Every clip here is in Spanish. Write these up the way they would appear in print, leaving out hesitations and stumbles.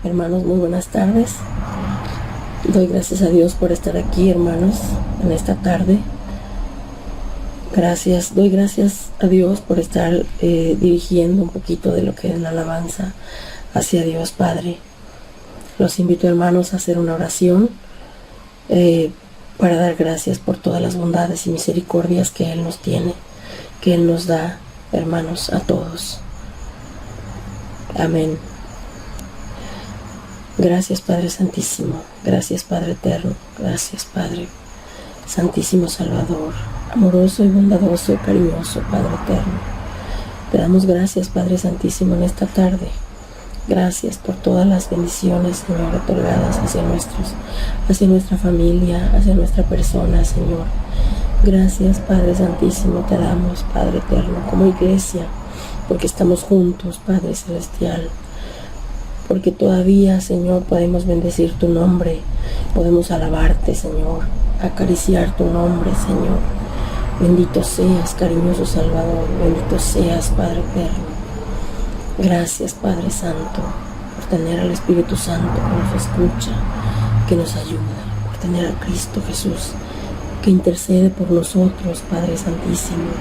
Hermanos, muy buenas tardes. Doy gracias a Dios por estar aquí, hermanos, en esta tarde. Doy gracias a Dios por estar dirigiendo un poquito de lo que es la alabanza hacia Dios Padre. Los invito, hermanos, a hacer una oración para dar gracias por todas las bondades y misericordias que Él nos tiene, que Él nos da, hermanos, a todos. Amén. Gracias, Padre Santísimo. Gracias, Padre Eterno. Gracias, Padre Santísimo Salvador, amoroso y bondadoso y cariñoso, Padre Eterno. Te damos gracias, Padre Santísimo, en esta tarde. Gracias por todas las bendiciones, Señor, otorgadas hacia nuestra familia, hacia nuestra persona, Señor. Gracias, Padre Santísimo, te damos, Padre Eterno, como iglesia, porque estamos juntos, Padre Celestial. Porque todavía, Señor, podemos bendecir tu nombre, podemos alabarte, Señor, acariciar tu nombre, Señor. Bendito seas, cariñoso Salvador, bendito seas, Padre Eterno. Gracias, Padre Santo, por tener al Espíritu Santo que nos escucha, que nos ayuda, por tener a Cristo Jesús, que intercede por nosotros, Padre Santísimo.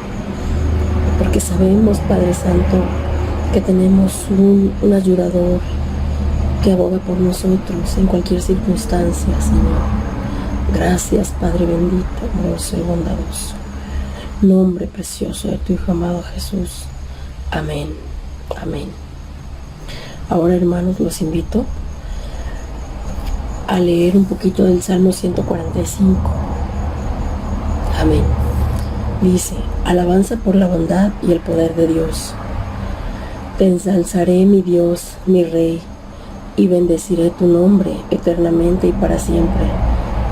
Porque sabemos, Padre Santo, que tenemos un ayudador que aboga por nosotros en cualquier circunstancia, Señor. Gracias, Padre bendito, amoroso y bondadoso. Nombre precioso de tu Hijo amado Jesús. Amén. Amén. Ahora, hermanos, los invito a leer un poquito del Salmo 145. Amén. Dice: alabanza por la bondad y el poder de Dios. Te ensalzaré, mi Dios, mi Rey, y bendeciré tu nombre eternamente y para siempre.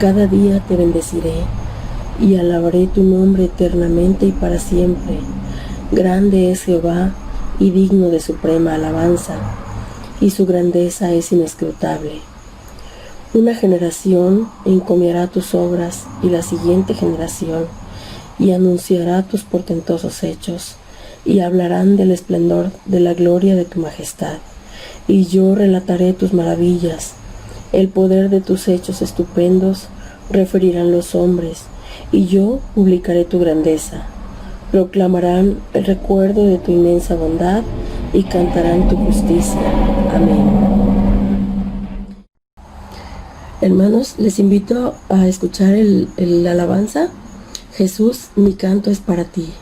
Cada día te bendeciré y alabaré tu nombre eternamente y para siempre. Grande es Jehová y digno de suprema alabanza, y su grandeza es inescrutable. Una generación encomiará tus obras y la siguiente generación, y anunciará tus portentosos hechos, y hablarán del esplendor de la gloria de tu majestad. Y yo relataré tus maravillas, el poder de tus hechos estupendos referirán los hombres, y yo publicaré tu grandeza. Proclamarán el recuerdo de tu inmensa bondad y cantarán tu justicia. Amén. Hermanos, les invito a escuchar el alabanza. Jesús, mi canto es para ti.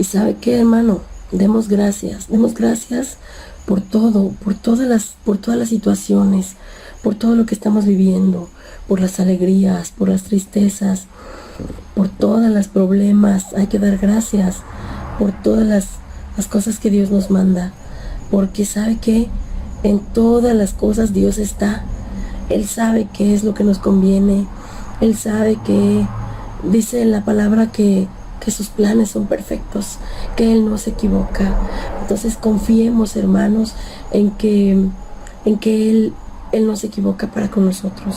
Y ¿sabe qué, hermano? Demos gracias por todo, por todas las situaciones, por todo lo que estamos viviendo, por las alegrías, por las tristezas, por todos los problemas. Hay que dar gracias por todas las cosas que Dios nos manda, porque sabe que en todas las cosas Dios está. Él sabe qué es lo que nos conviene. Él sabe que dice en la palabra que sus planes son perfectos, que Él no se equivoca. Entonces confiemos, hermanos, en que Él no se equivoca para con nosotros.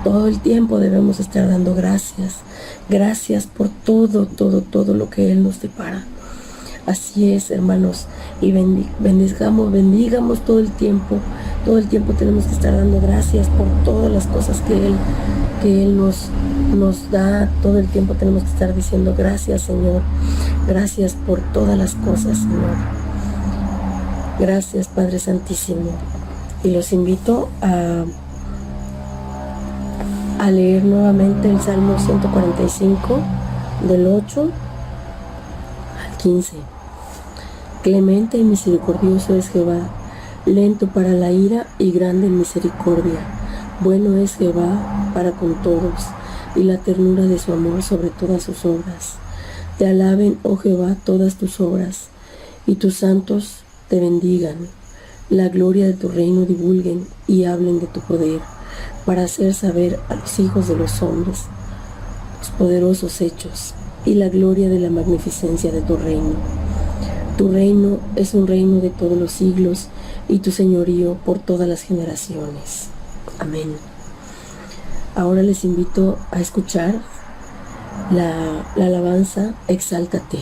Todo el tiempo debemos estar dando gracias. Gracias por todo lo que Él nos depara. Así es, hermanos, y bendigamos todo el tiempo. Todo el tiempo tenemos que estar dando gracias por todas las cosas que Él nos da. Todo el tiempo tenemos que estar diciendo gracias, Señor. Gracias por todas las cosas, Señor. Gracias, Padre Santísimo. Y los invito a leer nuevamente el Salmo 145, del 8 al 15. Clemente y misericordioso es Jehová, lento para la ira y grande en misericordia. Bueno es Jehová para con todos, y la ternura de su amor sobre todas sus obras. Te alaben, oh Jehová, todas tus obras, y tus santos te bendigan. La gloria de tu reino divulguen y hablen de tu poder, para hacer saber a los hijos de los hombres tus poderosos hechos, y la gloria de la magnificencia de tu reino. Tu reino es un reino de todos los siglos, y tu señorío por todas las generaciones. Amén. Ahora les invito a escuchar la alabanza Exáltate.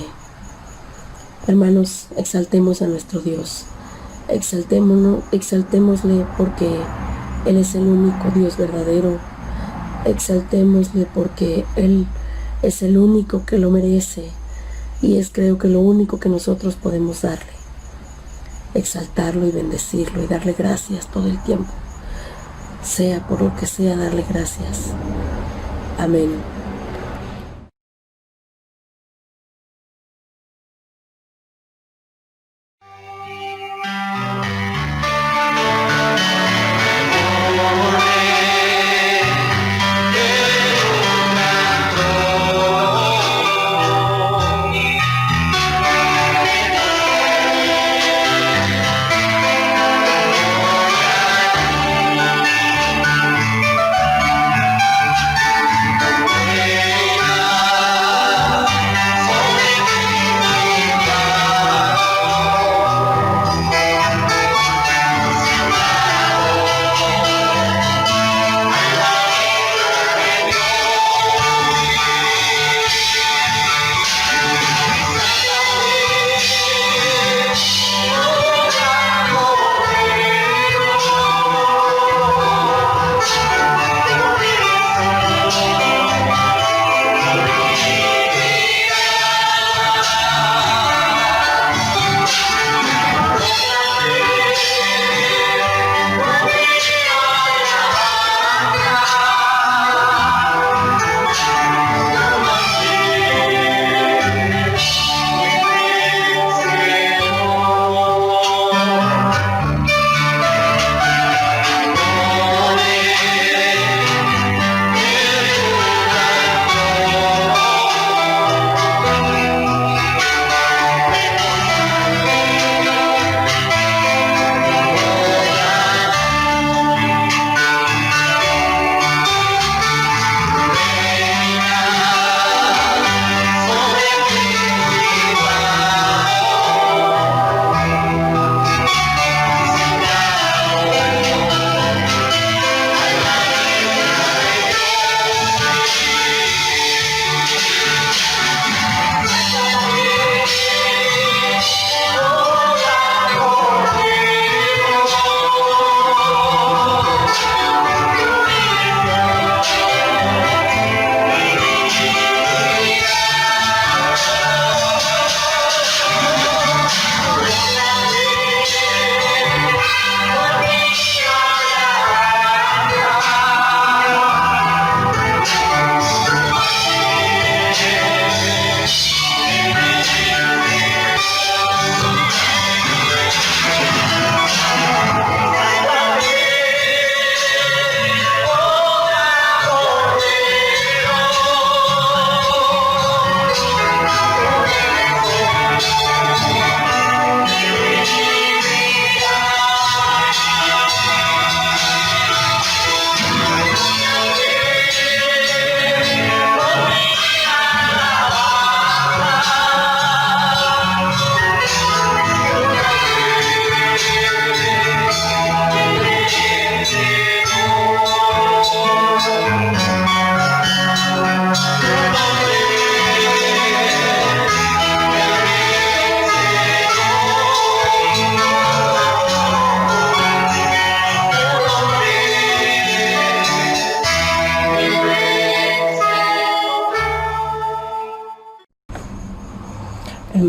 Hermanos, exaltemos a nuestro Dios. Exaltémosle porque Él es el único Dios verdadero. Exaltémosle porque Él es el único que lo merece. Y es, creo que, lo único que nosotros podemos darle. Exaltarlo y bendecirlo y darle gracias todo el tiempo. Sea por lo que sea, darle gracias. Amén.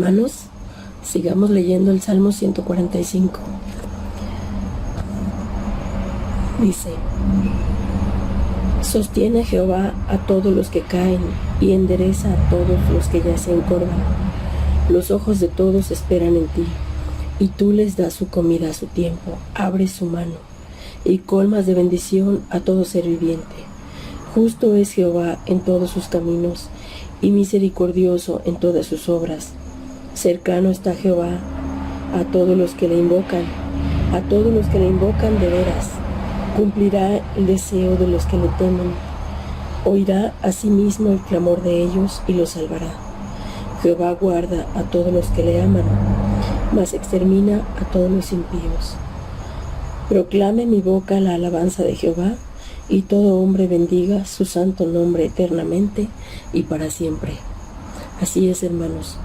Hermanos, sigamos leyendo el Salmo 145. Dice: sostiene Jehová a todos los que caen y endereza a todos los que ya se encorvan. Los ojos de todos esperan en ti, y tú les das su comida a su tiempo. Abres su mano y colmas de bendición a todo ser viviente. Justo es Jehová en todos sus caminos y misericordioso en todas sus obras. Cercano está Jehová a todos los que le invocan, a todos los que le invocan de veras. Cumplirá el deseo de los que le temen. Oirá asimismo el clamor de ellos y los salvará. Jehová guarda a todos los que le aman, mas extermina a todos los impíos. Proclame mi boca la alabanza de Jehová, y todo hombre bendiga su santo nombre eternamente y para siempre. Así es, hermanos.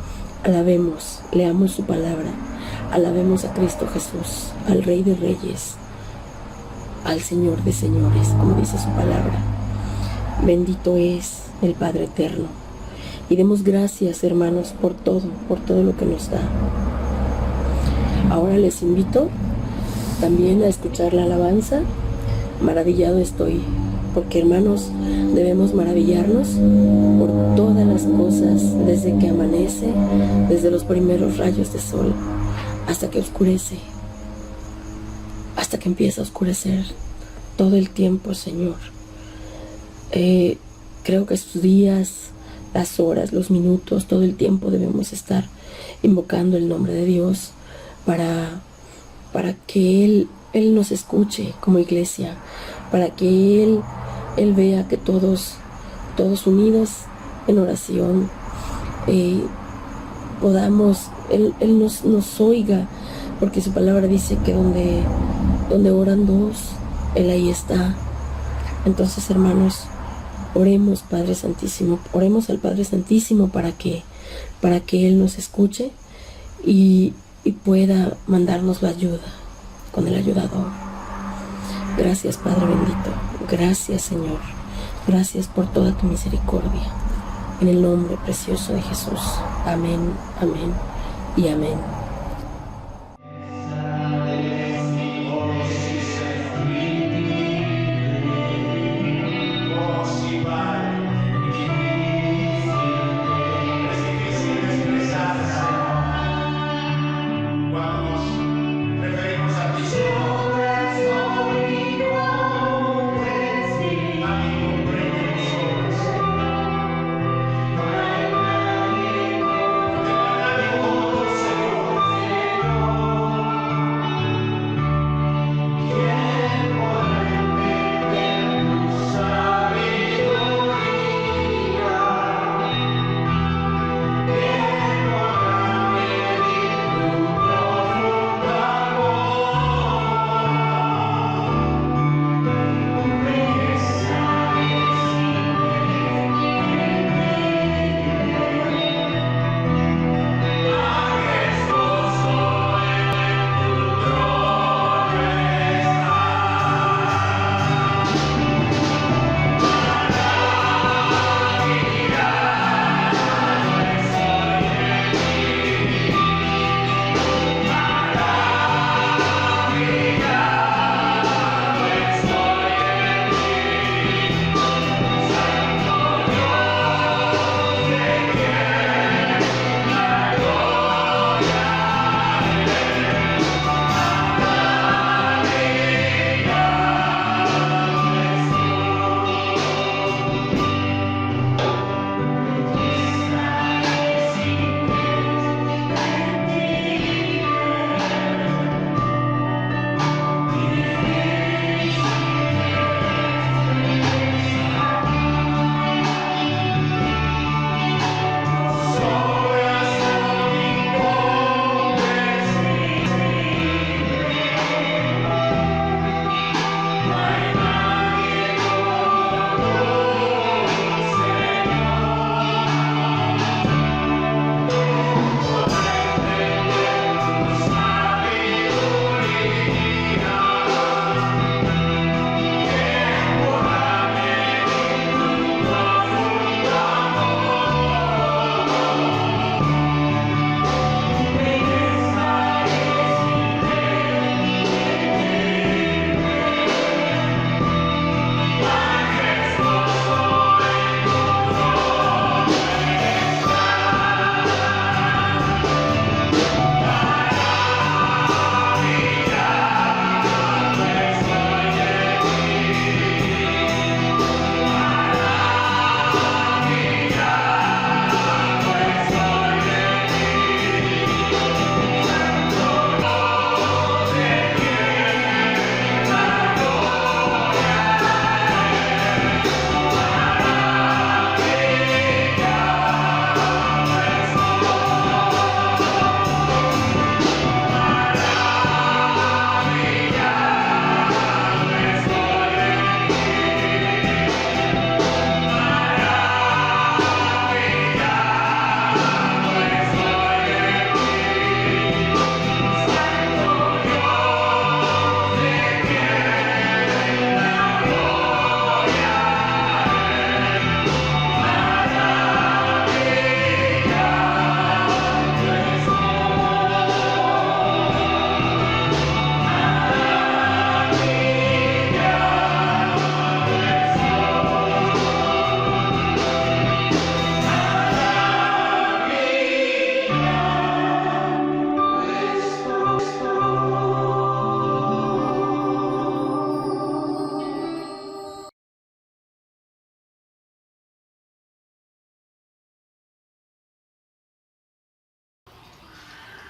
Alabemos, leamos su palabra, alabemos a Cristo Jesús, al Rey de Reyes, al Señor de Señores, como dice su palabra. Bendito es el Padre Eterno. Y demos gracias, hermanos, por todo lo que nos da. Ahora les invito también a escuchar la alabanza. Maravillado estoy, porque, hermanos, debemos maravillarnos por todas las cosas, desde que amanece, desde los primeros rayos de sol, hasta que oscurece, hasta que empieza a oscurecer, todo el tiempo, Señor. Creo que sus días, las horas, los minutos, todo el tiempo debemos estar invocando el nombre de Dios para que Él nos escuche como iglesia, para que Él vea que todos unidos en oración podamos, Él nos oiga, porque su palabra dice que donde oran dos, Él ahí está. Entonces, hermanos, oremos, Padre Santísimo, oremos al Padre Santísimo para que Él nos escuche y pueda mandarnos la ayuda con el ayudador. Gracias, Padre bendito. Gracias, Señor. Gracias por toda tu misericordia. En el nombre precioso de Jesús. Amén, amén y amén.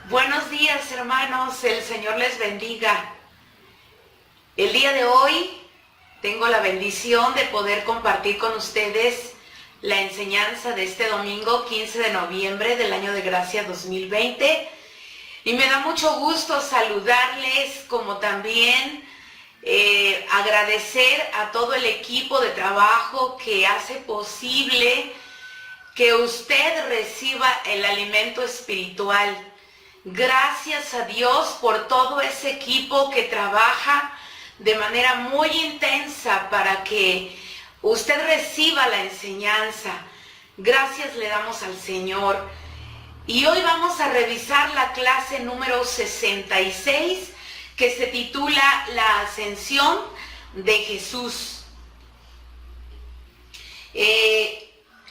Buenos días, hermanos, el Señor les bendiga. El día de hoy tengo la bendición de poder compartir con ustedes la enseñanza de este domingo 15 de noviembre del año de gracia 2020 y me da mucho gusto saludarles, como también agradecer a todo el equipo de trabajo que hace posible que usted reciba el alimento espiritual. Gracias a Dios por todo ese equipo que trabaja de manera muy intensa para que usted reciba la enseñanza. Gracias le damos al Señor. Y hoy vamos a revisar la clase número 66 que se titula La Ascensión de Jesús.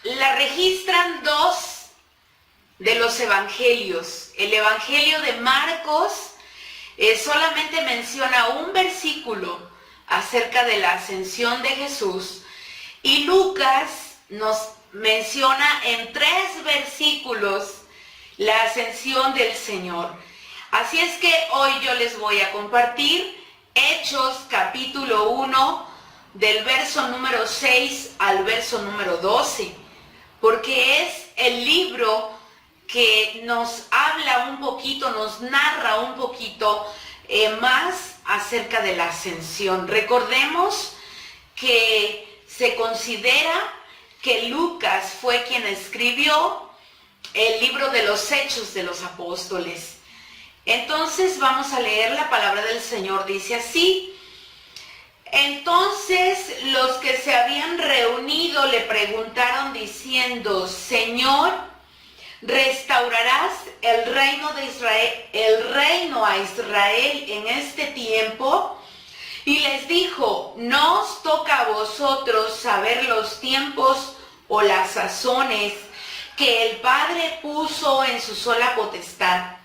La registran dos de los evangelios. El evangelio de Marcos solamente menciona un versículo acerca de la ascensión de Jesús y Lucas nos menciona en 3 versículos la ascensión del Señor. Así es que hoy yo les voy a compartir Hechos capítulo 1 del verso número 6 al verso número 12, porque es el libro que nos habla un poquito, nos narra un poquito más acerca de la ascensión. Recordemos que se considera que Lucas fue quien escribió el libro de los Hechos de los Apóstoles. Entonces vamos a leer la palabra del Señor, dice así: Entonces los que se habían reunido le preguntaron diciendo: Señor, ¿restaurarás el reino de Israel, el reino a Israel en este tiempo? Y les dijo: no os toca a vosotros saber los tiempos o las sazones que el Padre puso en su sola potestad,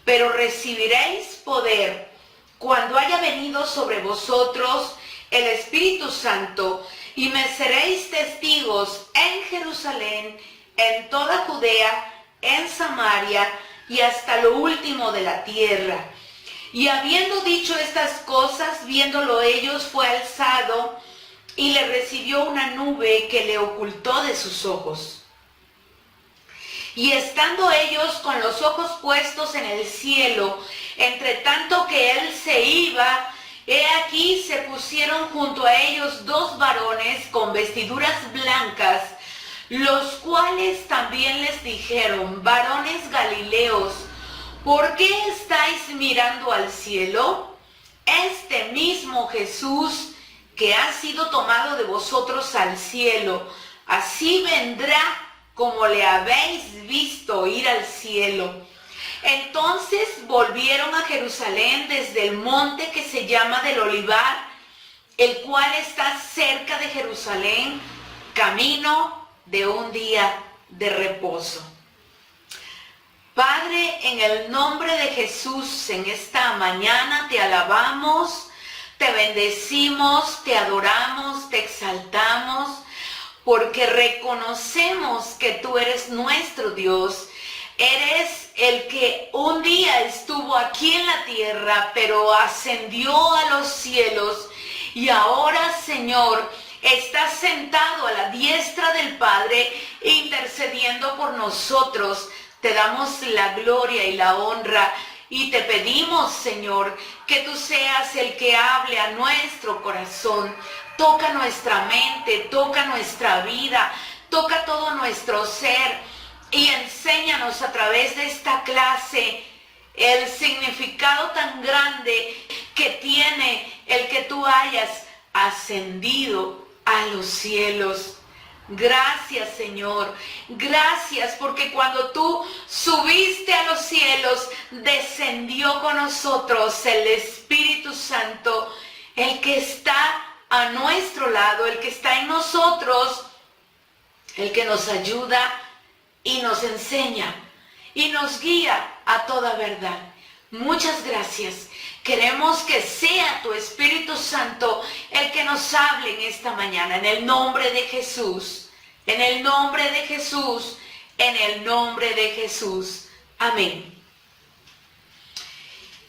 pero recibiréis poder cuando haya venido sobre vosotros el Espíritu Santo, y me seréis testigos en Jerusalén, en toda Judea, en Samaria y hasta lo último de la tierra. Y habiendo dicho estas cosas, viéndolo ellos, fue alzado y le recibió una nube que le ocultó de sus ojos. Y estando ellos con los ojos puestos en el cielo, entre tanto que él se iba, he aquí se pusieron junto a ellos 2 varones con vestiduras blancas, los cuales también les dijeron: varones Galileos, ¿por qué estáis mirando al cielo? Este mismo Jesús que ha sido tomado de vosotros al cielo, así vendrá como le habéis visto ir al cielo. Entonces volvieron a Jerusalén desde el monte que se llama del Olivar, el cual está cerca de Jerusalén, camino de un día de reposo. Padre, en el nombre de Jesús, en esta mañana te alabamos, te bendecimos, te adoramos, te exaltamos, porque reconocemos que tú eres nuestro Dios. Eres el que un día estuvo aquí en la tierra, pero ascendió a los cielos y ahora, Señor, estás sentado a la diestra del Padre intercediendo por nosotros. Te damos la gloria y la honra y te pedimos, Señor, que tú seas el que hable a nuestro corazón. Toca nuestra mente, toca nuestra vida, toca todo nuestro ser y enséñanos a través de esta clase el significado tan grande que tiene el que tú hayas ascendido a los cielos. Gracias, Señor. Gracias porque cuando tú subiste a los cielos, descendió con nosotros el Espíritu Santo, el que está a nuestro lado, el que está en nosotros, el que nos ayuda y nos enseña y nos guía a toda verdad. Muchas gracias. Queremos que sea tu Espíritu Santo el que nos hable en esta mañana, en el nombre de Jesús, en el nombre de Jesús, en el nombre de Jesús. Amén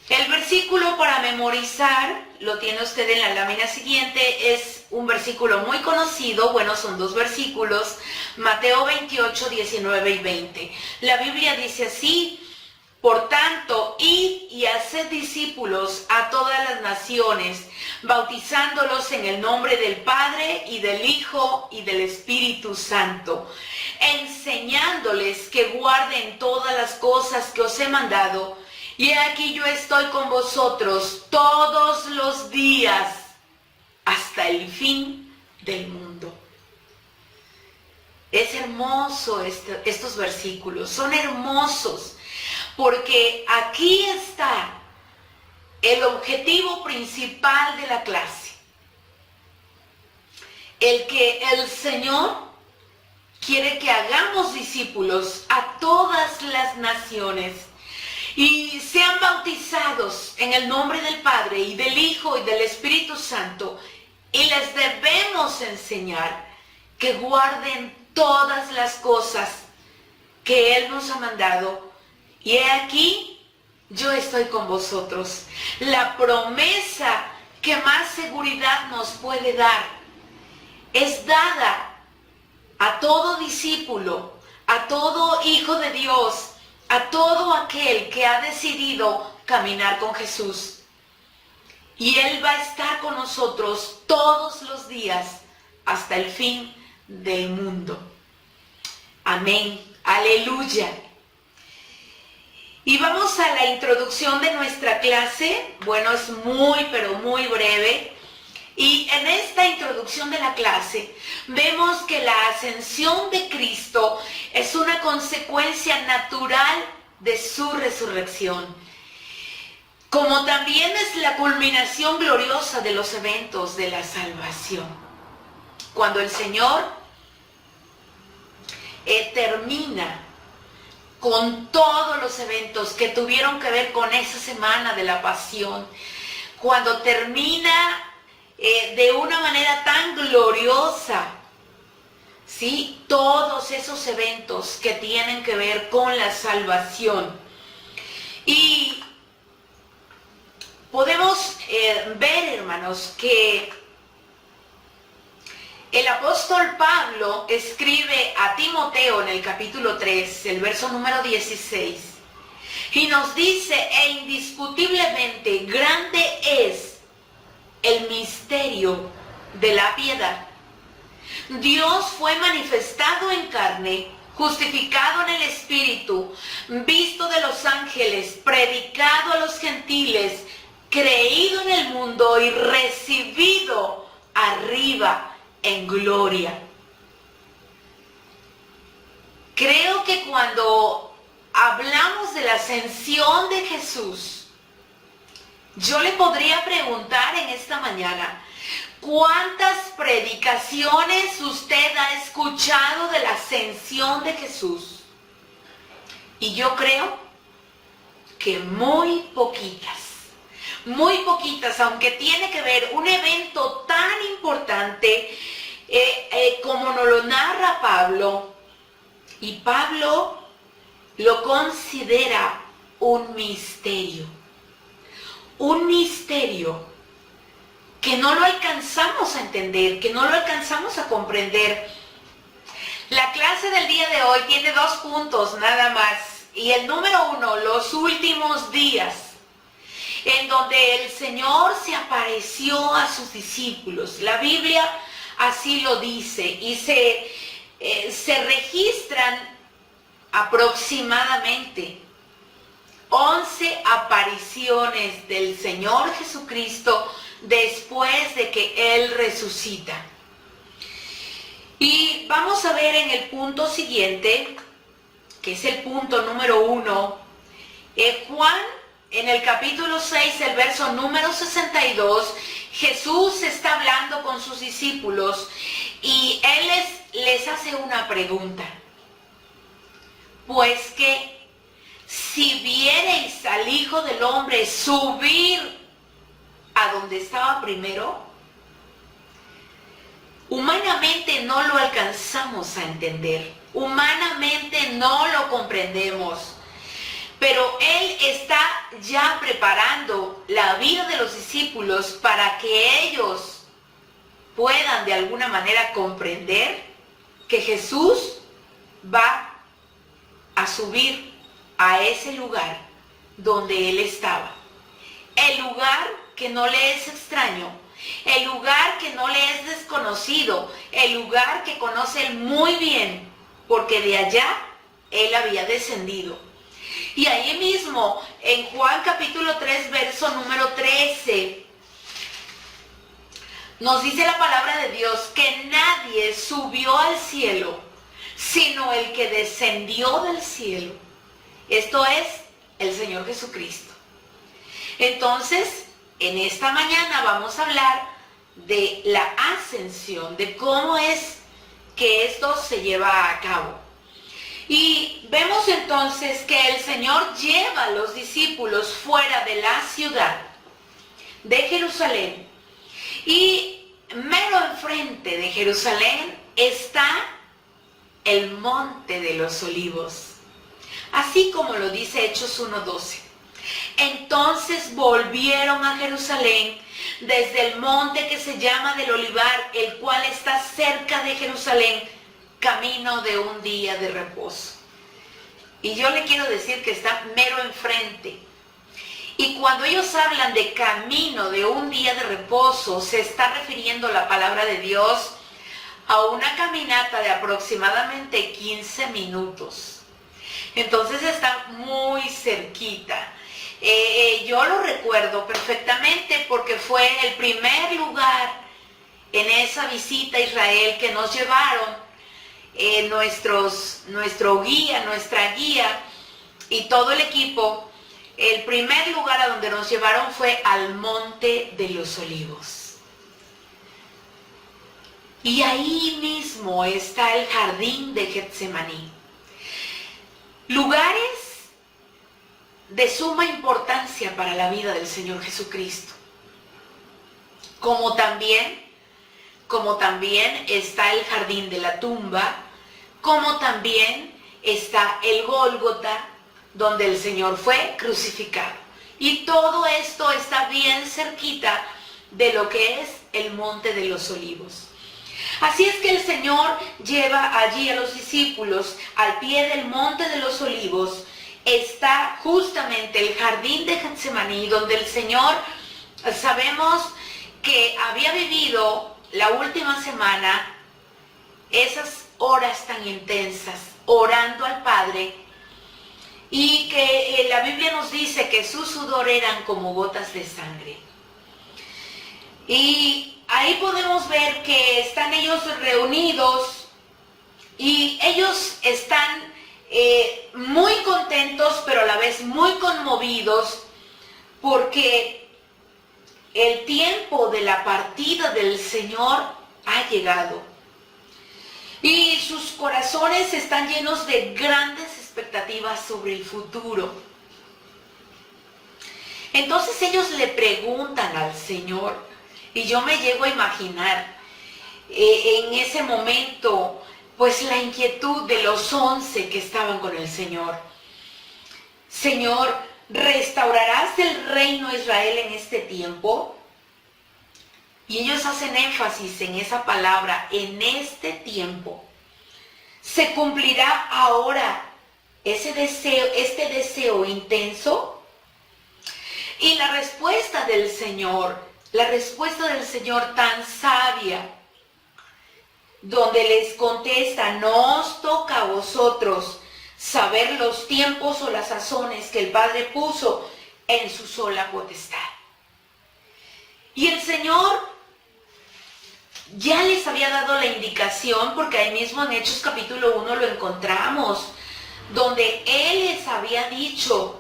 El versículo para memorizar, lo tiene usted en la lámina siguiente, es un versículo muy conocido, bueno, son dos versículos, Mateo 28, 19 y 20. La Biblia dice así: por tanto, id y haced discípulos a todas las naciones, bautizándolos en el nombre del Padre y del Hijo y del Espíritu Santo, enseñándoles que guarden todas las cosas que os he mandado. Y he aquí yo estoy con vosotros todos los días hasta el fin del mundo. Es hermoso estos versículos, son hermosos, porque aquí está el objetivo principal de la clase. El que el Señor quiere que hagamos discípulos a todas las naciones y sean bautizados en el nombre del Padre y del Hijo y del Espíritu Santo, y les debemos enseñar que guarden todas las cosas que Él nos ha mandado. Y he aquí, yo estoy con vosotros. La promesa que más seguridad nos puede dar es dada a todo discípulo, a todo hijo de Dios, a todo aquel que ha decidido caminar con Jesús. Y Él va a estar con nosotros todos los días hasta el fin del mundo. Amén. Aleluya. Y vamos a la introducción de nuestra clase. Bueno, es muy, pero muy breve. Y en esta introducción de la clase vemos que la ascensión de Cristo es una consecuencia natural de su resurrección, como también es la culminación gloriosa de los eventos de la salvación. Cuando el Señor termina con todos los eventos que tuvieron que ver con esa semana de la pasión, cuando termina de una manera tan gloriosa, ¿sí?, todos esos eventos que tienen que ver con la salvación. Y podemos ver, hermanos, que el apóstol Pablo escribe a Timoteo en el capítulo 3, el verso número 16, y nos dice: e indiscutiblemente grande es el misterio de la piedad. Dios fue manifestado en carne, justificado en el Espíritu, visto de los ángeles, predicado a los gentiles, creído en el mundo y recibido arriba en gloria. Creo que cuando hablamos de la ascensión de Jesús, yo le podría preguntar en esta mañana: ¿cuántas predicaciones usted ha escuchado de la ascensión de Jesús? Y yo creo que muy poquitas, aunque tiene que ver un evento tan importante como nos lo narra Pablo, y Pablo lo considera un misterio que no lo alcanzamos a entender, que no lo alcanzamos a comprender. La clase del día de hoy tiene 2 puntos nada más, y el número 1, los últimos días, en donde el Señor se apareció a sus discípulos. La Biblia así lo dice, y se registran aproximadamente 11 apariciones del Señor Jesucristo después de que Él resucita. Y vamos a ver en el punto siguiente, que es el punto número 1, Juan, en el capítulo 6, el verso número 62, Jesús está hablando con sus discípulos y Él les hace una pregunta. Pues que si viereis al Hijo del Hombre subir a donde estaba primero, humanamente no lo alcanzamos a entender, humanamente no lo comprendemos, pero Él está ya preparando la vida de los discípulos para que ellos puedan de alguna manera comprender que Jesús va a subir a ese lugar donde Él estaba. El lugar que no le es extraño, el lugar que no le es desconocido, el lugar que conoce Él muy bien, porque de allá Él había descendido. Y ahí mismo, en Juan capítulo 3, verso número 13, nos dice la palabra de Dios que nadie subió al cielo, sino el que descendió del cielo. Esto es el Señor Jesucristo. Entonces, en esta mañana vamos a hablar de la ascensión, de cómo es que esto se lleva a cabo. Y vemos entonces que el Señor lleva a los discípulos fuera de la ciudad de Jerusalén. Y mero enfrente de Jerusalén está el Monte de los Olivos, así como lo dice Hechos 1:12. Entonces volvieron a Jerusalén desde el monte que se llama del Olivar, el cual está cerca de Jerusalén, camino de un día de reposo. Y yo le quiero decir que está mero enfrente. Y cuando ellos hablan de camino de un día de reposo, se está refiriendo la palabra de Dios a una caminata de aproximadamente 15 minutos. Entonces está muy cerquita. Yo lo recuerdo perfectamente porque fue el primer lugar en esa visita a Israel que nos llevaron nuestra guía y todo el equipo. El primer lugar a donde nos llevaron fue al Monte de los Olivos. Y ahí mismo está el jardín de Getsemaní. Lugares de suma importancia para la vida del Señor Jesucristo. Como también está el jardín de la tumba, como también está el Gólgota, donde el Señor fue crucificado. Y todo esto está bien cerquita de lo que es el Monte de los Olivos. Así es que el Señor lleva allí a los discípulos al pie del Monte de los Olivos. Está justamente el jardín de Getsemaní, donde el Señor, sabemos que había vivido la última semana esas horas tan intensas, orando al Padre, y que la Biblia nos dice que su sudor eran como gotas de sangre. Y ahí podemos ver que están ellos reunidos y ellos están muy contentos, pero a la vez muy conmovidos, porque el tiempo de la partida del Señor ha llegado. Y sus corazones están llenos de grandes expectativas sobre el futuro. Entonces ellos le preguntan al Señor, y yo me llego a imaginar en ese momento, pues la inquietud de los 11 que estaban con el Señor. Señor, ¿restaurarás el reino de Israel en este tiempo? Y ellos hacen énfasis en esa palabra, en este tiempo. ¿Se cumplirá ahora este deseo intenso? Y la respuesta del Señor tan sabia, donde les contesta, no os toca a vosotros saber los tiempos o las sazones que el Padre puso en su sola potestad. Y el Señor ya les había dado la indicación, porque ahí mismo en Hechos capítulo 1 lo encontramos, donde Él les había dicho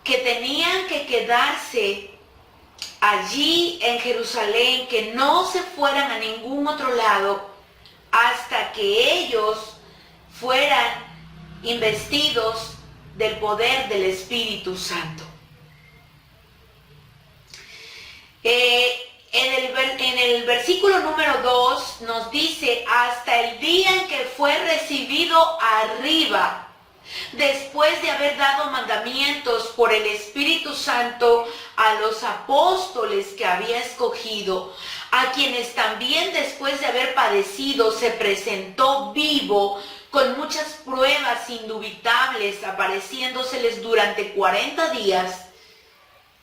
que tenían que quedarse allí en Jerusalén, que no se fueran a ningún otro lado hasta que ellos fueran investidos del poder del Espíritu Santo. En el versículo número 2 nos dice, hasta el día en que fue recibido arriba Después de haber dado mandamientos por el Espíritu Santo a los apóstoles que había escogido, a quienes también después de haber padecido se presentó vivo con muchas pruebas indubitables, apareciéndoseles durante 40 días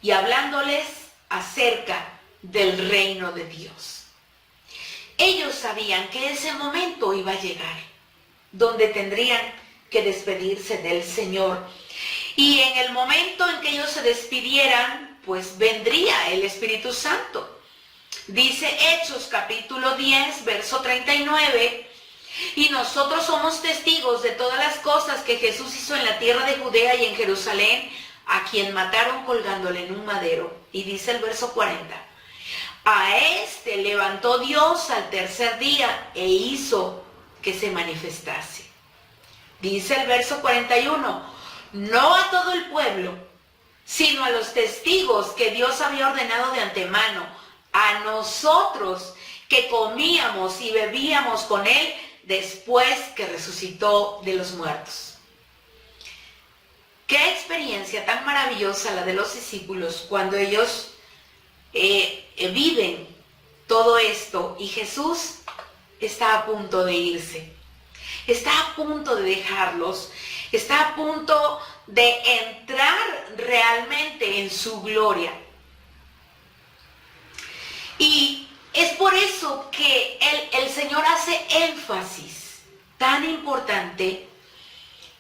y hablándoles acerca del reino de Dios. Ellos sabían que ese momento iba a llegar, donde tendrían que despedirse del Señor. Y en el momento en que ellos se despidieran, pues vendría el Espíritu Santo. Dice Hechos capítulo 10, verso 39, y nosotros somos testigos de todas las cosas que Jesús hizo en la tierra de Judea y en Jerusalén, a quien mataron colgándole en un madero. Y dice el verso 40, a este levantó Dios al tercer día e hizo que se manifestase. Dice el verso 41, no a todo el pueblo, sino a los testigos que Dios había ordenado de antemano, a nosotros que comíamos y bebíamos con él después que resucitó de los muertos. Qué experiencia tan maravillosa la de los discípulos cuando ellos viven todo esto y Jesús está a punto de irse. Está a punto de dejarlos, está a punto de entrar realmente en su gloria. Y es por eso que el Señor hace énfasis tan importante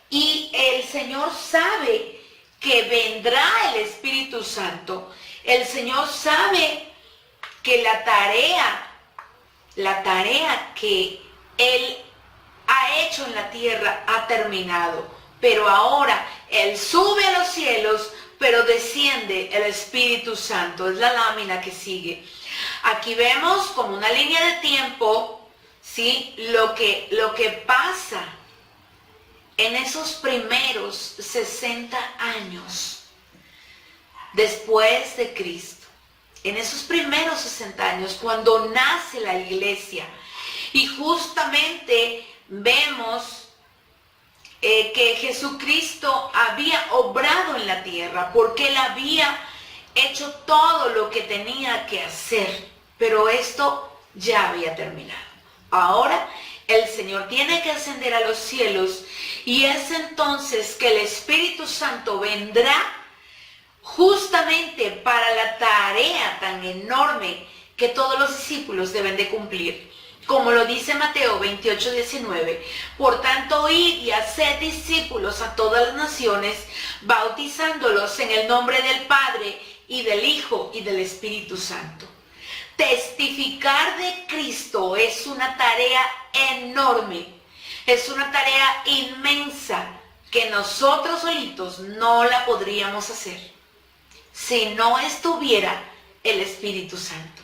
y el Señor sabe que vendrá el Espíritu Santo. El Señor sabe que la tarea que Él ha hecho en la tierra ha terminado, pero ahora Él sube a los cielos, pero desciende el Espíritu Santo. Es la lámina que sigue. Aquí vemos como una línea de tiempo, ¿sí? Lo que pasa en esos primeros 60 años después de Cristo. En esos primeros 60 años, cuando nace la iglesia. Y justamente vemos que Jesucristo había obrado en la tierra, porque Él había hecho todo lo que tenía que hacer, pero esto ya había terminado. Ahora el Señor tiene que ascender a los cielos y es entonces que el Espíritu Santo vendrá justamente para la tarea tan enorme que todos los discípulos deben de cumplir. Como lo dice Mateo 28, 19, por tanto, id y haced discípulos a todas las naciones, bautizándolos en el nombre del Padre y del Hijo y del Espíritu Santo. Testificar de Cristo es una tarea enorme, es una tarea inmensa que nosotros solitos no la podríamos hacer si no estuviera el Espíritu Santo.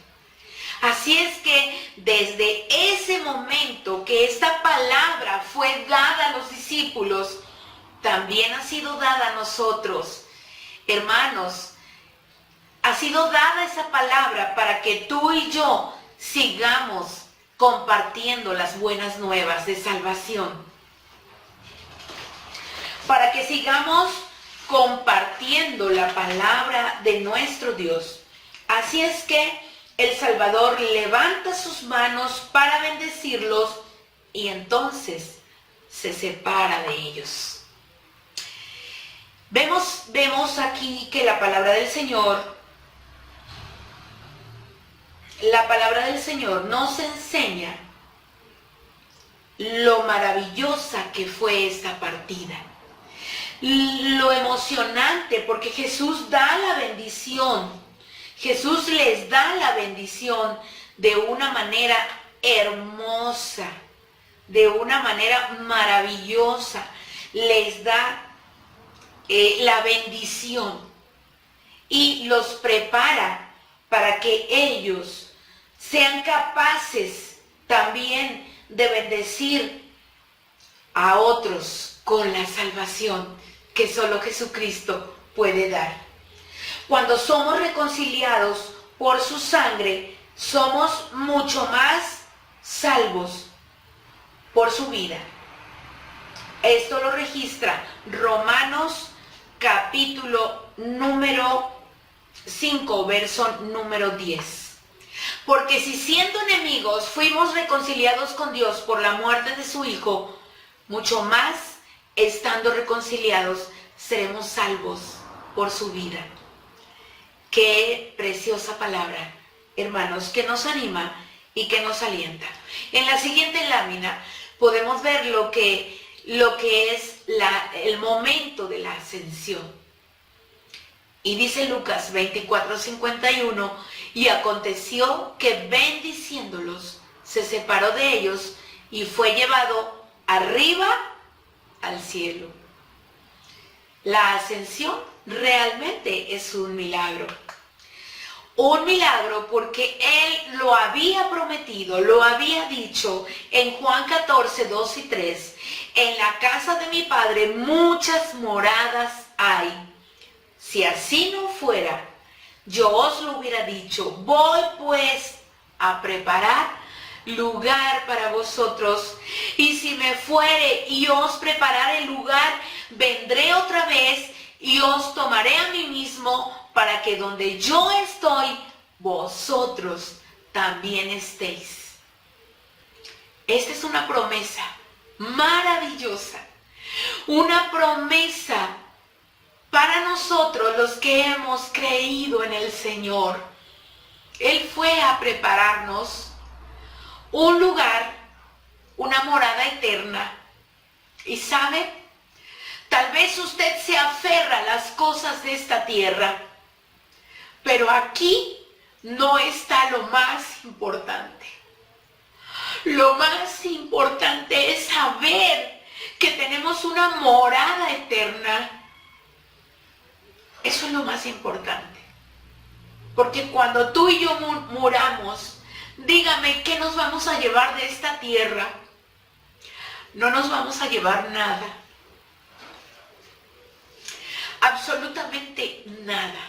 Así es que desde ese momento que esta palabra fue dada a los discípulos, también ha sido dada a nosotros. Hermanos, ha sido dada esa palabra para que tú y yo sigamos compartiendo las buenas nuevas de salvación. Para que sigamos compartiendo la palabra de nuestro Dios. Así es que el Salvador levanta sus manos para bendecirlos y entonces se separa de ellos. Vemos aquí que la palabra del Señor nos enseña lo maravillosa que fue esta partida. Lo emocionante, porque Jesús da la bendición. Jesús les da la bendición de una manera hermosa, de una manera maravillosa. Les da la bendición y los prepara para que ellos sean capaces también de bendecir a otros con la salvación que solo Jesucristo puede dar. Cuando somos reconciliados por su sangre, somos mucho más salvos por su vida. Esto lo registra Romanos capítulo número 5, verso número 10. Porque si siendo enemigos fuimos reconciliados con Dios por la muerte de su Hijo, mucho más, estando reconciliados, seremos salvos por su vida. Qué preciosa palabra, hermanos, que nos anima y que nos alienta. En la siguiente lámina podemos ver lo que es el momento de la ascensión. Y dice Lucas 24:51, y aconteció que bendiciéndolos, se separó de ellos y fue llevado arriba al cielo. La ascensión realmente es un milagro. Un milagro porque Él lo había prometido, lo había dicho en Juan 14, 2 y 3. En la casa de mi Padre muchas moradas hay. Si así no fuera, yo os lo hubiera dicho. Voy pues a preparar lugar para vosotros. Y si me fuere y os preparare el lugar, vendré otra vez y os tomaré a mí mismo, para que donde yo estoy, vosotros también estéis. Esta es una promesa maravillosa, una promesa para nosotros los que hemos creído en el Señor. Él fue a prepararnos un lugar, una morada eterna. Y sabe, tal vez usted se aferra a las cosas de esta tierra, pero aquí no está lo más importante. Lo más importante es saber que tenemos una morada eterna. Eso es lo más importante. Porque cuando tú y yo muramos, dígame, ¿qué nos vamos a llevar de esta tierra? No nos vamos a llevar nada. Absolutamente nada.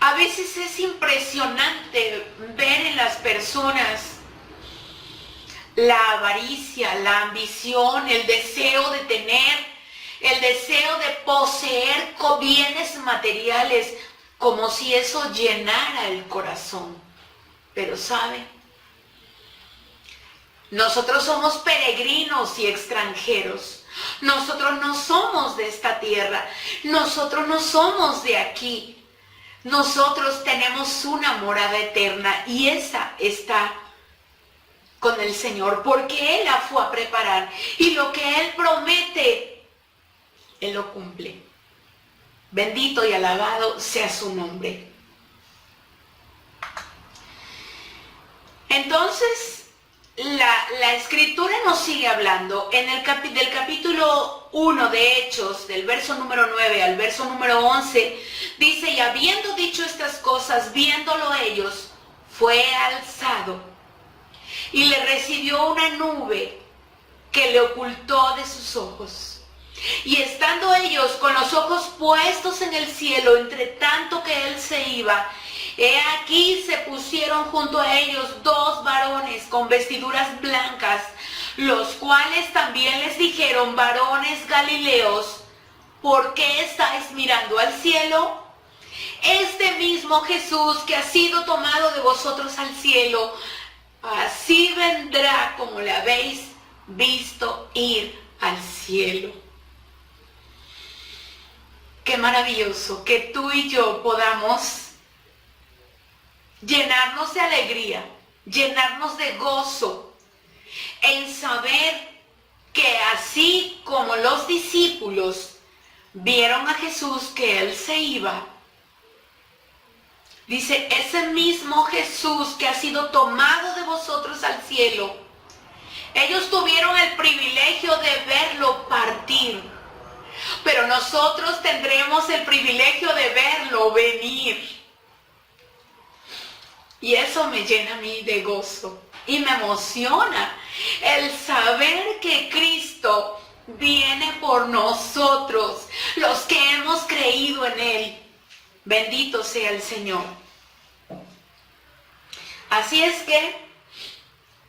A veces es impresionante ver en las personas la avaricia, la ambición, el deseo de tener, el deseo de poseer bienes materiales, como si eso llenara el corazón. Pero ¿sabe? Nosotros somos peregrinos y extranjeros. Nosotros no somos de esta tierra. Nosotros no somos de aquí. Nosotros tenemos una morada eterna y esa está con el Señor, porque Él la fue a preparar. Y lo que Él promete, Él lo cumple. Bendito y alabado sea su nombre. Entonces, la Escritura nos sigue hablando en del capítulo 1 de Hechos, del verso número 9 al verso número 11, dice, y habiendo dicho estas cosas, viéndolo ellos, fue alzado, y le recibió una nube que le ocultó de sus ojos. Y estando ellos con los ojos puestos en el cielo, entre tanto que él se iba, he aquí se pusieron junto a ellos dos varones con vestiduras blancas, los cuales también les dijeron, varones Galileos, ¿por qué estáis mirando al cielo? Este mismo Jesús que ha sido tomado de vosotros al cielo, así vendrá como le habéis visto ir al cielo. Qué maravilloso que tú y yo podamos llenarnos de alegría, llenarnos de gozo, en saber que así como los discípulos vieron a Jesús que Él se iba, dice, ese mismo Jesús que ha sido tomado de vosotros al cielo, ellos tuvieron el privilegio de verlo partir, pero nosotros tendremos el privilegio de verlo venir. Y eso me llena a mí de gozo y me emociona el saber que Cristo viene por nosotros, los que hemos creído en Él. Bendito sea el Señor. Así es que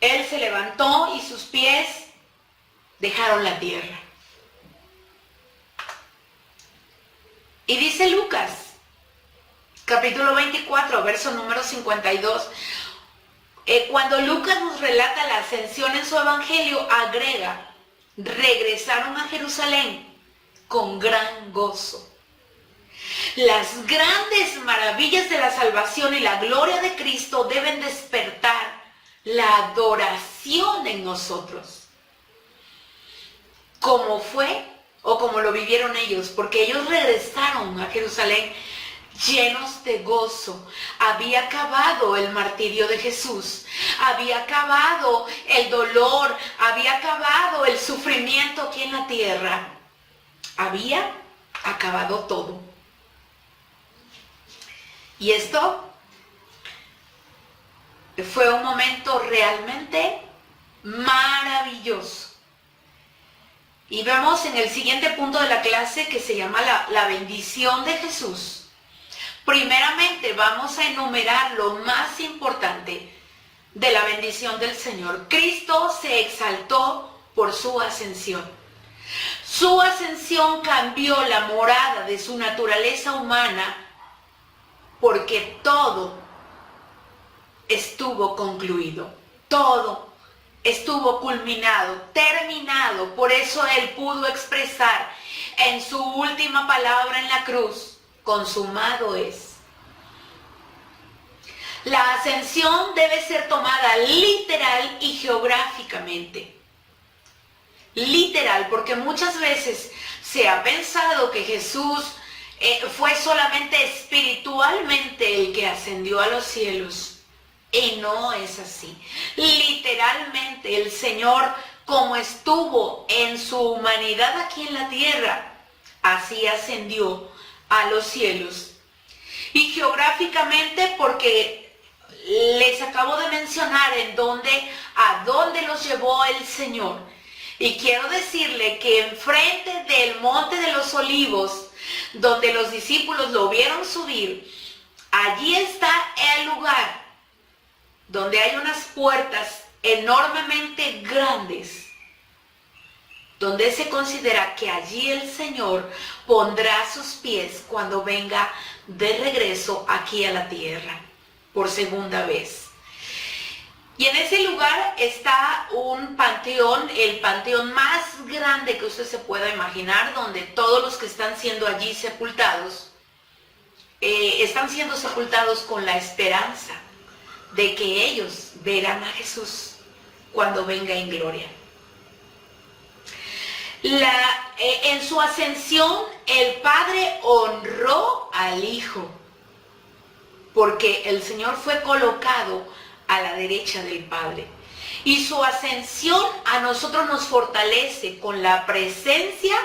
Él se levantó y sus pies dejaron la tierra. Y dice Lucas, capítulo 24, verso número 52, cuando Lucas nos relata la ascensión en su evangelio, agrega, regresaron a Jerusalén con gran gozo. Las grandes maravillas de la salvación y la gloria de Cristo deben despertar la adoración en nosotros. Como fue o como lo vivieron ellos, porque ellos regresaron a Jerusalén llenos de gozo. Había acabado el martirio de Jesús, había acabado el dolor, había acabado el sufrimiento aquí en la tierra, había acabado todo. Y esto fue un momento realmente maravilloso. Y vemos en el siguiente punto de la clase que se llama la bendición de Jesús. Primeramente vamos a enumerar lo más importante de la bendición del Señor. Cristo se exaltó por su ascensión. Su ascensión cambió la morada de su naturaleza humana porque todo estuvo concluido, todo estuvo culminado, terminado. Por eso Él pudo expresar en su última palabra en la cruz, consumado es. La ascensión debe ser tomada literal y geográficamente. Literal, porque muchas veces se ha pensado que Jesús fue solamente espiritualmente el que ascendió a los cielos. Y no es así. Literalmente el Señor, como estuvo en su humanidad aquí en la tierra, así ascendió a los cielos. Y geográficamente porque les acabo de mencionar a dónde los llevó el Señor. Y quiero decirle que enfrente del Monte de los Olivos, donde los discípulos lo vieron subir, allí está el lugar donde hay unas puertas enormemente grandes, donde se considera que allí el Señor pondrá sus pies cuando venga de regreso aquí a la tierra por segunda vez. Y en ese lugar está un panteón, el panteón más grande que usted se pueda imaginar, donde todos los que están siendo allí sepultados, están siendo sepultados con la esperanza de que ellos verán a Jesús cuando venga en gloria. En su ascensión, el Padre honró al Hijo, porque el Señor fue colocado a la derecha del Padre. Y su ascensión a nosotros nos fortalece con la presencia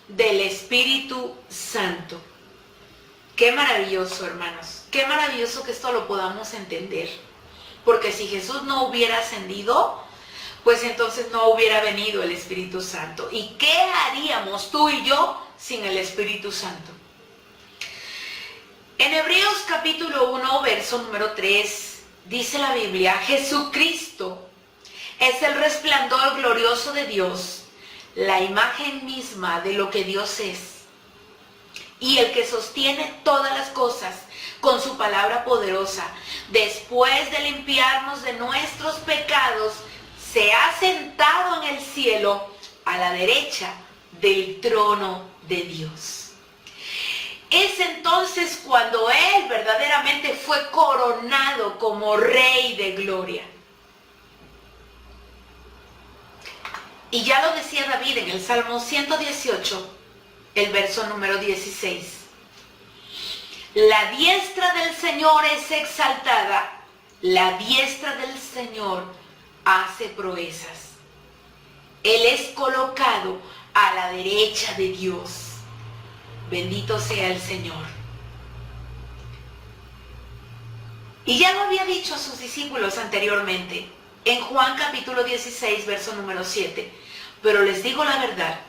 del Espíritu Santo. Qué maravilloso, hermanos. Qué maravilloso que esto lo podamos entender. Porque si Jesús no hubiera ascendido, pues entonces no hubiera venido el Espíritu Santo. ¿Y qué haríamos tú y yo sin el Espíritu Santo? En Hebreos capítulo 1, verso número 3, dice la Biblia, Jesucristo es el resplandor glorioso de Dios, la imagen misma de lo que Dios es, y el que sostiene todas las cosas con su palabra poderosa. Después de limpiarnos de nuestros pecados, se ha sentado en el cielo a la derecha del trono de Dios. Es entonces cuando Él verdaderamente fue coronado como Rey de Gloria. Y ya lo decía David en el Salmo 118, el verso número 16. La diestra del Señor es exaltada, la diestra del Señor hace proezas. Él es colocado a la derecha de Dios. Bendito sea el Señor. Y ya lo había dicho a sus discípulos anteriormente, en Juan capítulo 16, verso número 7. Pero les digo la verdad,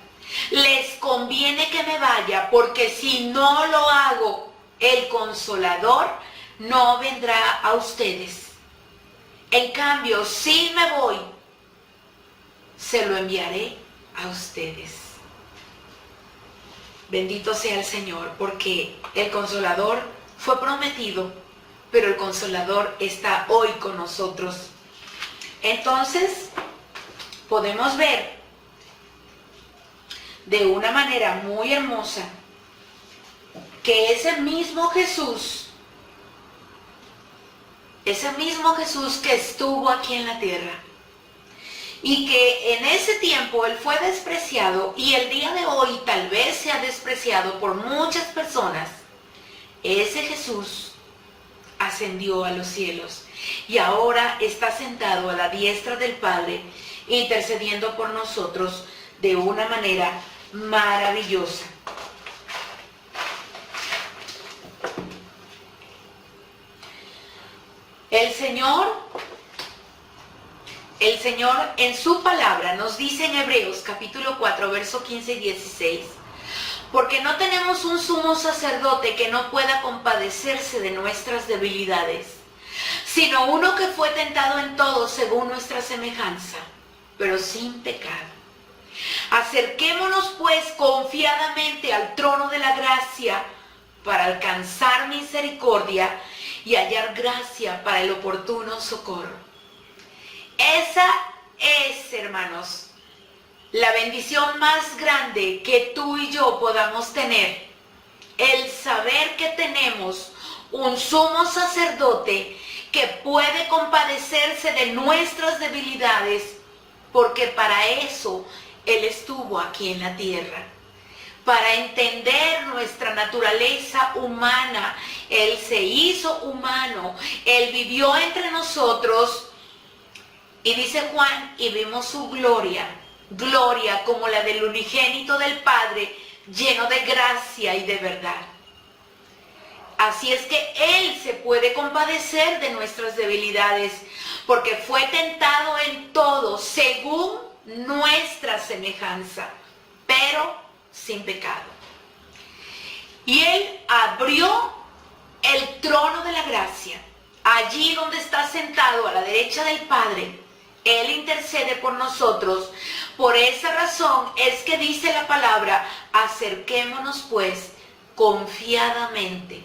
les conviene que me vaya, porque si no lo hago, el Consolador no vendrá a ustedes. En cambio, si me voy, se lo enviaré a ustedes. Bendito sea el Señor, porque el Consolador fue prometido, pero el Consolador está hoy con nosotros. Entonces, podemos ver de una manera muy hermosa que ese mismo Jesús que estuvo aquí en la tierra, y que en ese tiempo Él fue despreciado, y el día de hoy tal vez sea despreciado por muchas personas, ese Jesús ascendió a los cielos y ahora está sentado a la diestra del Padre, intercediendo por nosotros de una manera maravillosa. El Señor en su palabra nos dice en Hebreos capítulo 4, verso 15 y 16, porque no tenemos un sumo sacerdote que no pueda compadecerse de nuestras debilidades, sino uno que fue tentado en todo según nuestra semejanza, pero sin pecado. Acerquémonos pues confiadamente al trono de la gracia para alcanzar misericordia y hallar gracia para el oportuno socorro. Esa es, hermanos, la bendición más grande que tú y yo podamos tener. El saber que tenemos un sumo sacerdote que puede compadecerse de nuestras debilidades, porque para eso Él estuvo aquí en la tierra. Para entender nuestra naturaleza humana, Él se hizo humano, Él vivió entre nosotros, y dice Juan, y vimos su gloria, gloria como la del unigénito del Padre, lleno de gracia y de verdad. Así es que Él se puede compadecer de nuestras debilidades, porque fue tentado en todo, según nuestra semejanza, pero sin pecado. Y Él abrió el trono de la gracia, allí donde está sentado a la derecha del Padre. Él intercede por nosotros. Por esa razón es que dice la palabra, acerquémonos pues confiadamente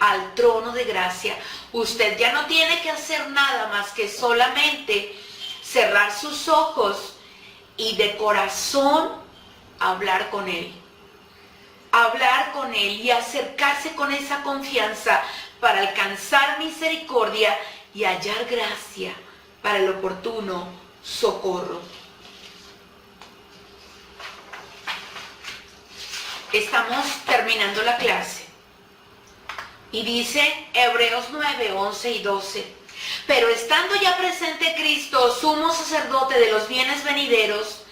al trono de gracia. Usted ya no tiene que hacer nada más que solamente cerrar sus ojos y de corazón hablar con Él. Hablar con Él y acercarse con esa confianza para alcanzar misericordia y hallar gracia para el oportuno socorro. Estamos terminando la clase. Y dice Hebreos 9, 11 y 12. Pero estando ya presente Cristo, sumo sacerdote de los bienes venideros,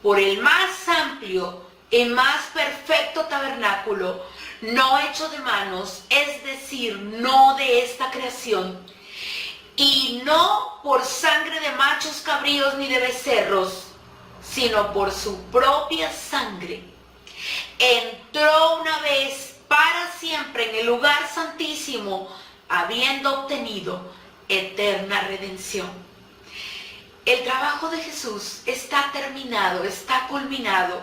por el más amplio y más perfecto tabernáculo, no hecho de manos, es decir, no de esta creación, y no por sangre de machos cabríos ni de becerros, sino por su propia sangre, entró una vez para siempre en el lugar santísimo, habiendo obtenido eterna redención. El trabajo de Jesús está terminado, está culminado.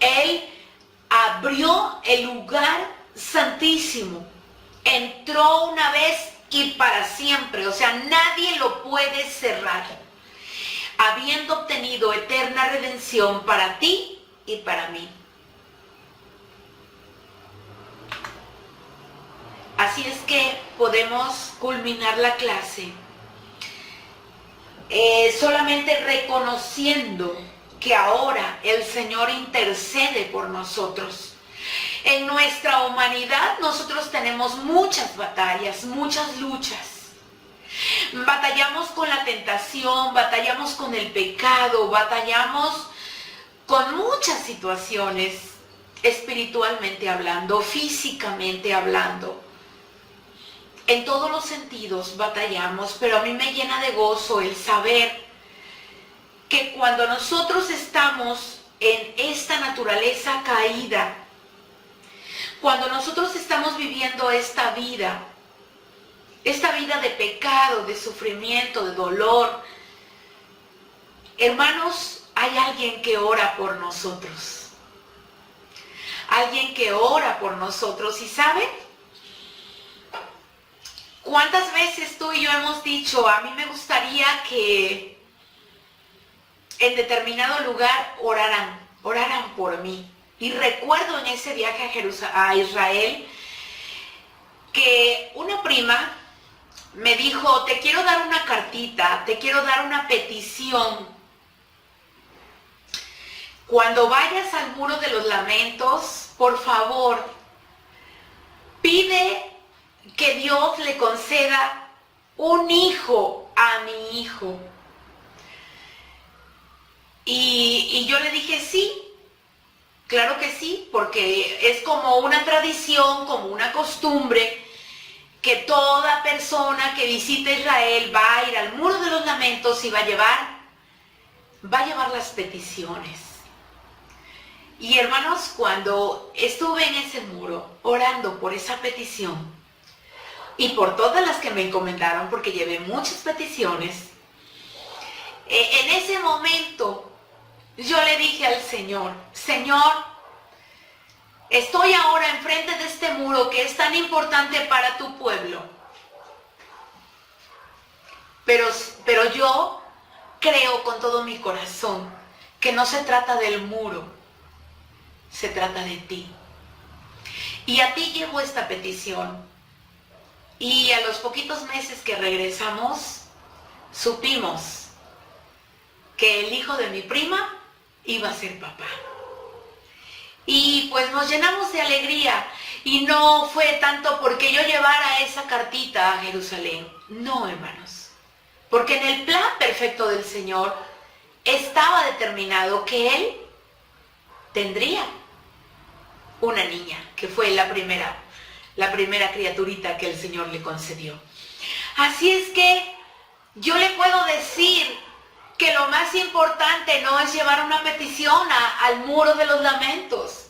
Él abrió el lugar santísimo, entró una vez y para siempre, o sea, nadie lo puede cerrar, habiendo obtenido eterna redención para ti y para mí. Así es que podemos culminar la clase solamente reconociendo que ahora el Señor intercede por nosotros. En nuestra humanidad nosotros tenemos muchas batallas, muchas luchas. Batallamos con la tentación, batallamos con el pecado, batallamos con muchas situaciones, espiritualmente hablando, físicamente hablando. En todos los sentidos batallamos, pero a mí me llena de gozo el saber que cuando nosotros estamos en esta naturaleza caída, cuando nosotros estamos viviendo esta vida de pecado, de sufrimiento, de dolor, hermanos, hay alguien que ora por nosotros. alguien que ora por nosotros. ¿Y saben? ¿Cuántas veces tú y yo hemos dicho, a mí me gustaría que en determinado lugar oraran por mí? Y recuerdo en ese viaje a Israel que una prima me dijo, te quiero dar una cartita, te quiero dar una petición. Cuando vayas al Muro de los Lamentos, por favor, pide que Dios le conceda un hijo a mi hijo. Y yo le dije, sí, claro que sí, porque es como una tradición, como una costumbre, que toda persona que visite Israel va a ir al Muro de los Lamentos y va a llevar las peticiones. Y hermanos, cuando estuve en ese muro orando por esa petición y por todas las que me encomendaron, porque llevé muchas peticiones, en ese momento yo le dije al Señor, Señor, estoy ahora enfrente de este muro que es tan importante para tu pueblo, pero yo creo con todo mi corazón que no se trata del muro, se trata de ti. Y a ti llevo esta petición. Y a los poquitos meses que regresamos, supimos que el hijo de mi prima iba a ser papá. Y pues nos llenamos de alegría. Y no fue tanto porque yo llevara esa cartita a Jerusalén. No, hermanos. Porque en el plan perfecto del Señor estaba determinado que Él tendría una niña, que fue la primera criaturita que el Señor le concedió. Así es que yo le puedo decir que lo más importante no es llevar una petición al Muro de los Lamentos.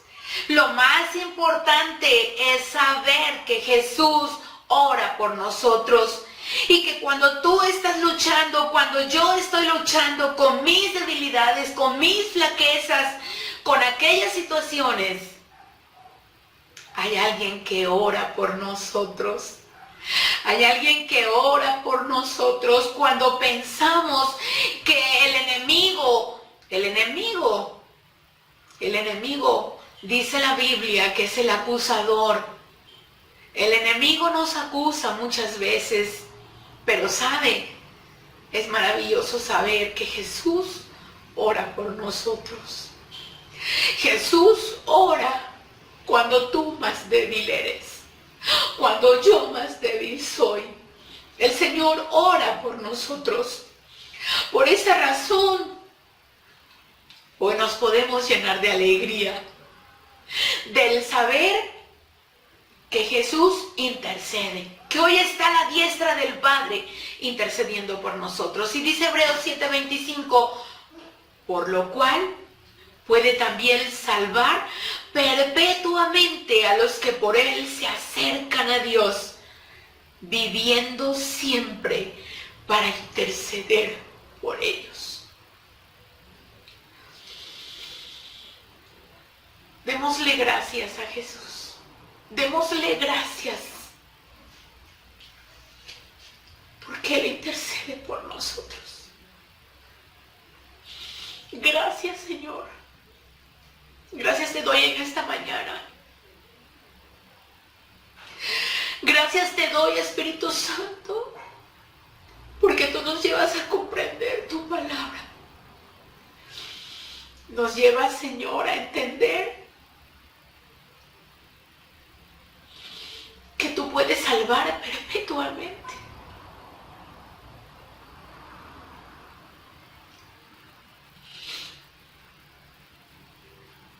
Lo más importante es saber que Jesús ora por nosotros y que cuando tú estás luchando, cuando yo estoy luchando con mis debilidades, con mis flaquezas, con aquellas situaciones, hay alguien que ora por nosotros. Hay alguien que ora por nosotros cuando pensamos que el enemigo, dice la Biblia que es el acusador. El enemigo nos acusa muchas veces, pero es maravilloso saber que Jesús ora por nosotros. Jesús ora cuando tú más débil eres, cuando yo más débil soy. El Señor ora por nosotros. Por esa razón, hoy nos podemos llenar de alegría, del saber que Jesús intercede, que hoy está a la diestra del Padre intercediendo por nosotros. Y dice Hebreos 7:25, por lo cual puede también salvar perpetuamente a los que por Él se acercan a Dios, viviendo siempre para interceder por ellos. Démosle gracias a Jesús. Démosle gracias porque Él intercede por nosotros. Gracias, Señor. Gracias te doy en esta mañana. Gracias te doy, Espíritu Santo, porque tú nos llevas a comprender tu palabra. Nos llevas, Señor, a entender que tú puedes salvar perpetuamente.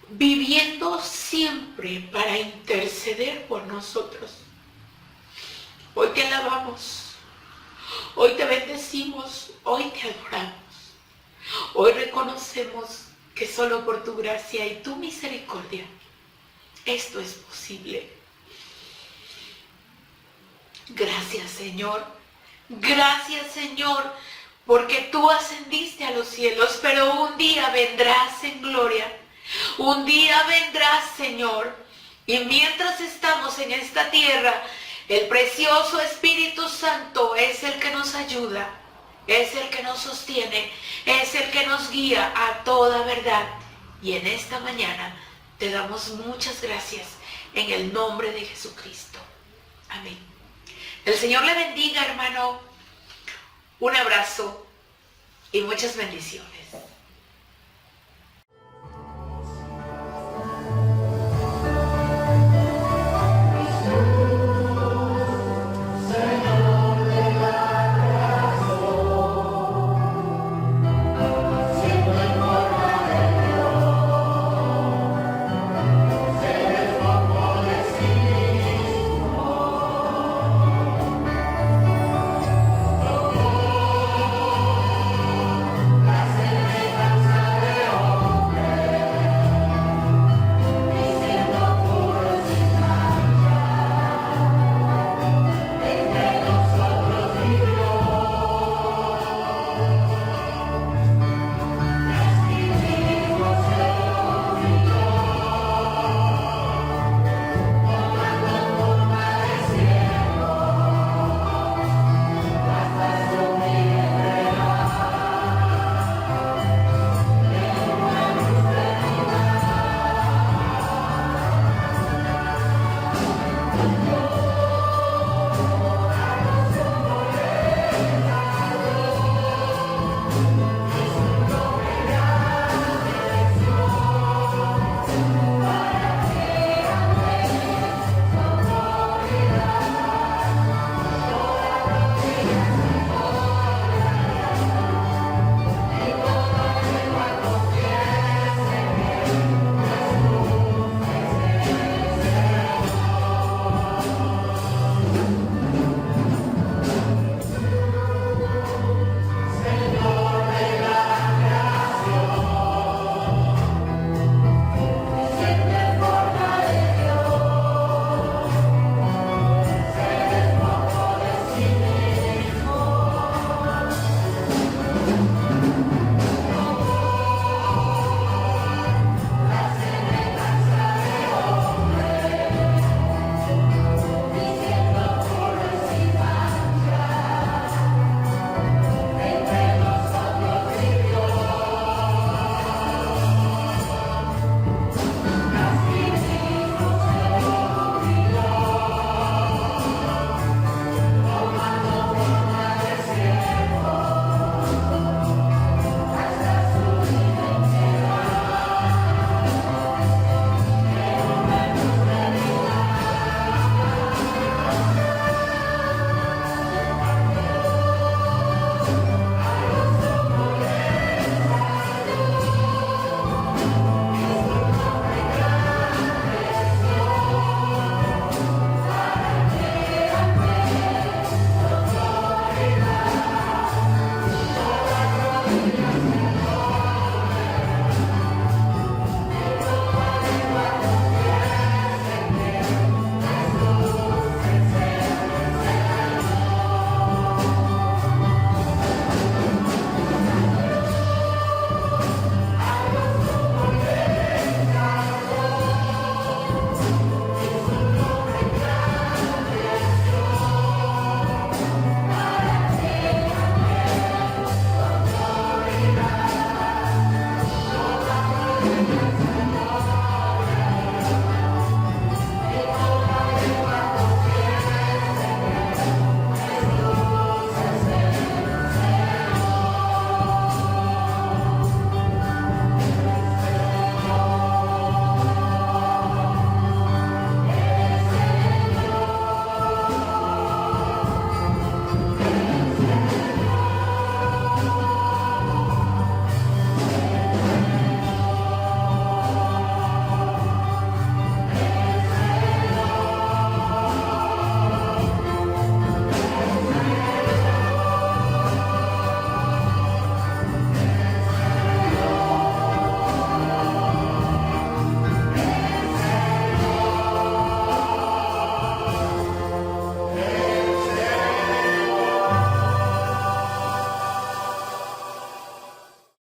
Viviendo siempre para interceder por nosotros. Hoy te alabamos, hoy te bendecimos, hoy te adoramos. Hoy reconocemos que solo por tu gracia y tu misericordia esto es posible. Gracias, Señor. Gracias, Señor, porque tú ascendiste a los cielos, pero un día vendrás en gloria Un día vendrás, Señor, y mientras estamos en esta tierra, el precioso Espíritu Santo es el que nos ayuda, es el que nos sostiene, es el que nos guía a toda verdad. Y en esta mañana te damos muchas gracias en el nombre de Jesucristo. Amén. El Señor le bendiga, hermano. Un abrazo y muchas bendiciones.